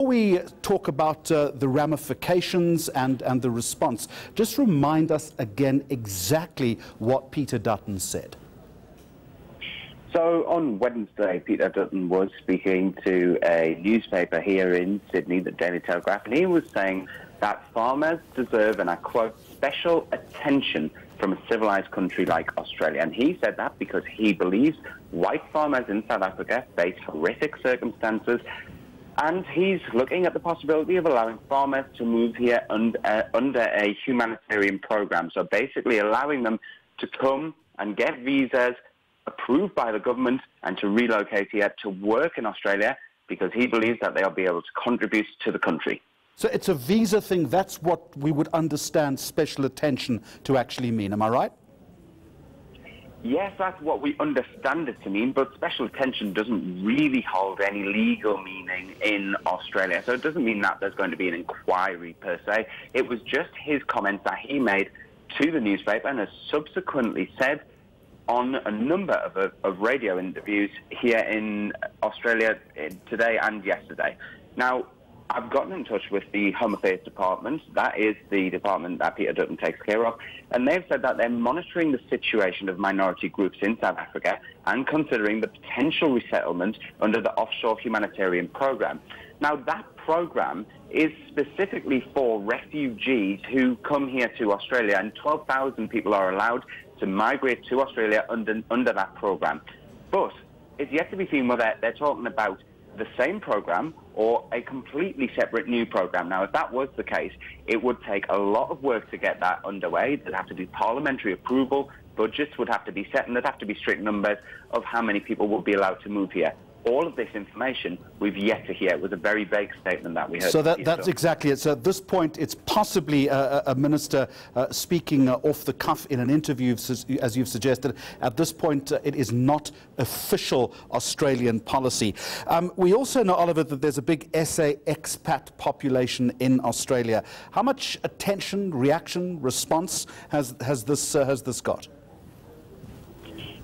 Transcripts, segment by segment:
Before we talk about the ramifications and the response, just remind us again exactly what Peter Dutton said. So on Wednesday, Peter Dutton was speaking to a newspaper here in Sydney, the Daily Telegraph, and he was saying that farmers deserve, and I quote, special attention from a civilized country like Australia. And he said that because he believes white farmers in South Africa face horrific circumstances, and he's looking at the possibility of allowing farmers to move here under a humanitarian program. So basically allowing them to come and get visas approved by the government and to relocate here to work in Australia, because he believes that they'll be able to contribute to the country. So it's a visa thing. That's what we would understand special attention to actually mean. Am I right? Yes, that's what we understand it to mean, but special attention doesn't really hold any legal meaning in Australia. So it doesn't mean that there's going to be an inquiry per se. It was just his comments that he made to the newspaper and has subsequently said on a number of radio interviews here in Australia today and yesterday. Now, I've gotten in touch with the Home Affairs Department. That is the department that Peter Dutton takes care of. And they've said that they're monitoring the situation of minority groups in South Africa and considering the potential resettlement under the offshore humanitarian program. Now, that program is specifically for refugees who come here to Australia, and 12,000 people are allowed to migrate to Australia under that program. But it's yet to be seen whether they're talking about the same program or a completely separate new program. Now, if that was the case, it would take a lot of work to get that underway. There'd have to be parliamentary approval, budgets would have to be set, and there'd have to be strict numbers of how many people would be allowed to move here. All of this information we've yet to hear. It was a very vague statement that we heard. So that's exactly it. So at this point, it's possibly a minister speaking off the cuff in an interview, as you've suggested. At this point, it is not official Australian policy. We also know, Oliver, that there's a big SA expat population in Australia. How much attention, reaction, response has this got?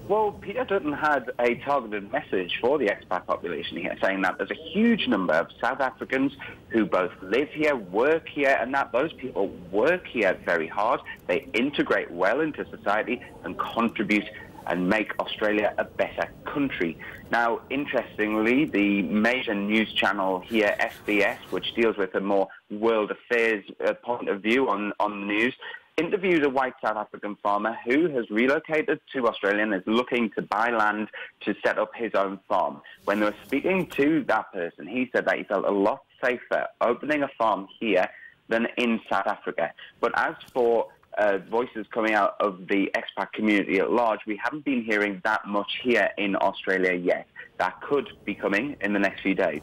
Well, Peter Dutton had a targeted message for the expat population here, saying that there's a huge number of South Africans who both live here, work here, and that those people work here very hard. They integrate well into society and contribute and make Australia a better country. Now, interestingly, the major news channel here, SBS, which deals with a more world affairs point of view on the news, interviewed a white South African farmer who has relocated to Australia and is looking to buy land to set up his own farm. When they were speaking to that person, he said that he felt a lot safer opening a farm here than in South Africa. But as for voices coming out of the expat community at large, we haven't been hearing that much here in Australia yet. That could be coming in the next few days.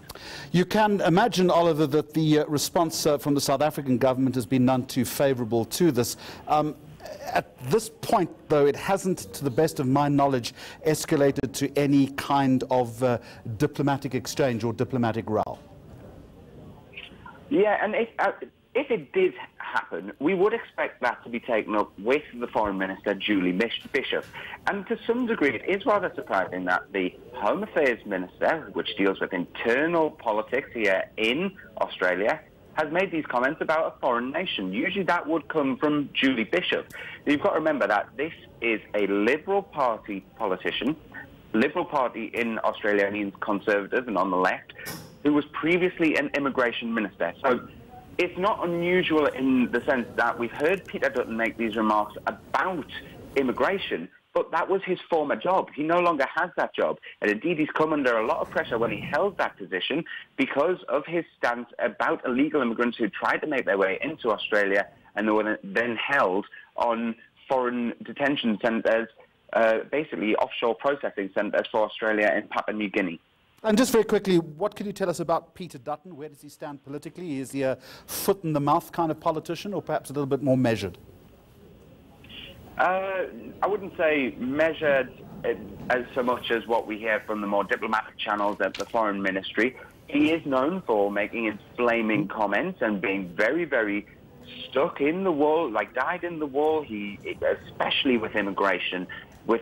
You can imagine, Oliver, that the response from the South African government has been none too favourable to this. At this point, though, it hasn't, to the best of my knowledge, escalated to any kind of diplomatic exchange or diplomatic row. Yeah, and if it did happen, we would expect that to be taken up with the Foreign Minister, Julie Bishop. And to some degree, it is rather surprising that the Home Affairs Minister, which deals with internal politics here in Australia, has made these comments about a foreign nation. Usually that would come from Julie Bishop. You've got to remember that this is a Liberal Party politician. Liberal Party in Australia means Conservative and on the left, who was previously an immigration minister. So it's not unusual in the sense that we've heard Peter Dutton make these remarks about immigration, but that was his former job. He no longer has that job. And indeed, he's come under a lot of pressure when he held that position because of his stance about illegal immigrants who tried to make their way into Australia and they were then held on foreign detention centres, basically offshore processing centres for Australia in Papua New Guinea. And just very quickly, what can you tell us about Peter Dutton? Where does he stand politically? Is he a foot-in-the-mouth kind of politician or perhaps a little bit more measured? I wouldn't say measured as so much as what we hear from the more diplomatic channels at the Foreign Ministry. He is known for making inflaming comments and being very, very stuck in the wool, like dyed in the wool, especially with immigration. with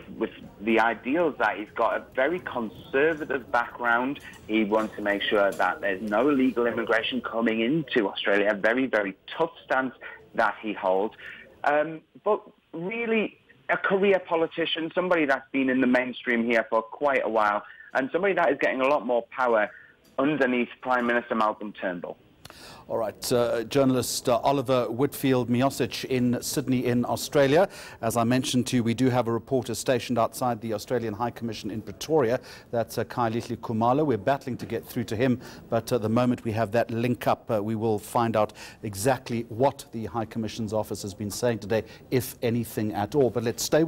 the ideals that he's got a very conservative background. He wants to make sure that there's no illegal immigration coming into Australia, a very, very tough stance that he holds. But really, a career politician, somebody that's been in the mainstream here for quite a while, and somebody that is getting a lot more power underneath Prime Minister Malcolm Turnbull. All right, journalist Oliver Whitfield-Miocic in Sydney in Australia. As I mentioned to you, we do have a reporter stationed outside the Australian High Commission in Pretoria. That's Kailitli Kumalo. We're battling to get through to him, but the moment we have that link up, we will find out exactly what the High Commission's office has been saying today, if anything at all. But let's stay with